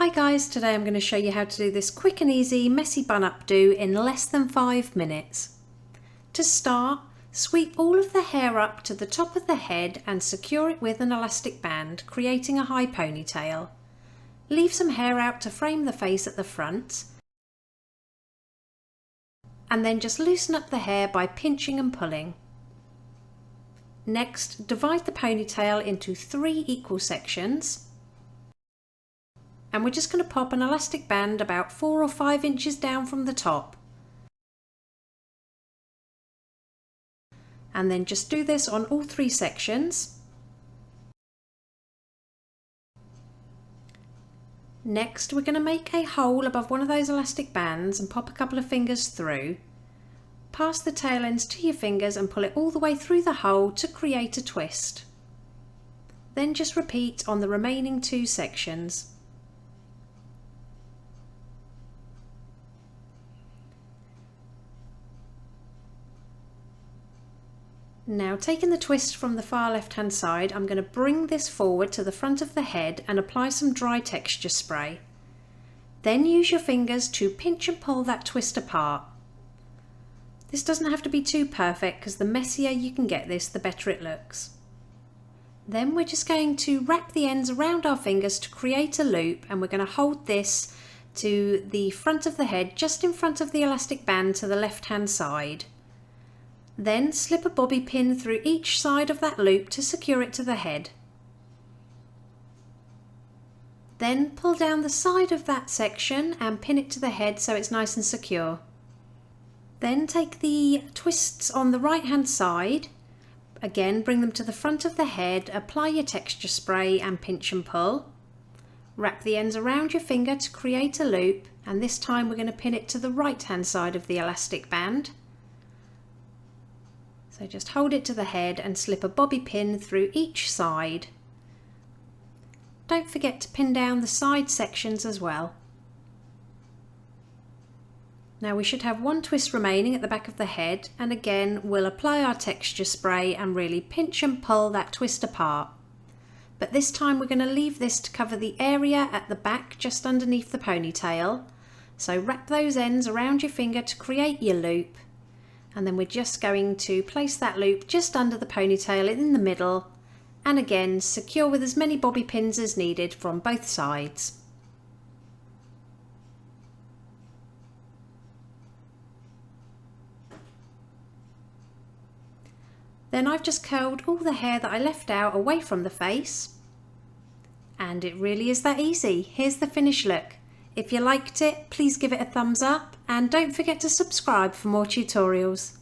Hi guys, today I'm going to show you how to do this quick and easy messy bun updo in less than 5 minutes. To start, sweep all of the hair up to the top of the head and secure it with an elastic band, creating a high ponytail. Leave some hair out to frame the face at the front, and then just loosen up the hair by pinching and pulling. Next, divide the ponytail into 3 equal sections. And we're just going to pop an elastic band about 4 or 5 inches down from the top. And then just do this on all 3 sections. Next, we're going to make a hole above one of those elastic bands and pop a couple of fingers through. Pass the tail ends to your fingers and pull it all the way through the hole to create a twist. Then just repeat on the remaining 2 sections. Now, taking the twist from the far left hand side, I'm going to bring this forward to the front of the head and apply some dry texture spray. Then use your fingers to pinch and pull that twist apart. This doesn't have to be too perfect because the messier you can get this, the better it looks. Then we're just going to wrap the ends around our fingers to create a loop, and we're going to hold this to the front of the head just in front of the elastic band to the left hand side. Then slip a bobby pin through each side of that loop to secure it to the head. Then pull down the side of that section and pin it to the head so it's nice and secure. Then take the twists on the right hand side, again bring them to the front of the head, apply your texture spray and pinch and pull. Wrap the ends around your finger to create a loop, and this time we're going to pin it to the right hand side of the elastic band. So just hold it to the head and slip a bobby pin through each side. Don't forget to pin down the side sections as well. Now we should have 1 twist remaining at the back of the head, and again we'll apply our texture spray and really pinch and pull that twist apart. But this time we're going to leave this to cover the area at the back just underneath the ponytail. So wrap those ends around your finger to create your loop. And then we're just going to place that loop just under the ponytail in the middle, and again secure with as many bobby pins as needed from both sides. Then I've just curled all the hair that I left out away from the face, and it really is that easy. Here's the finished look. If you liked it, please give it a thumbs up and don't forget to subscribe for more tutorials.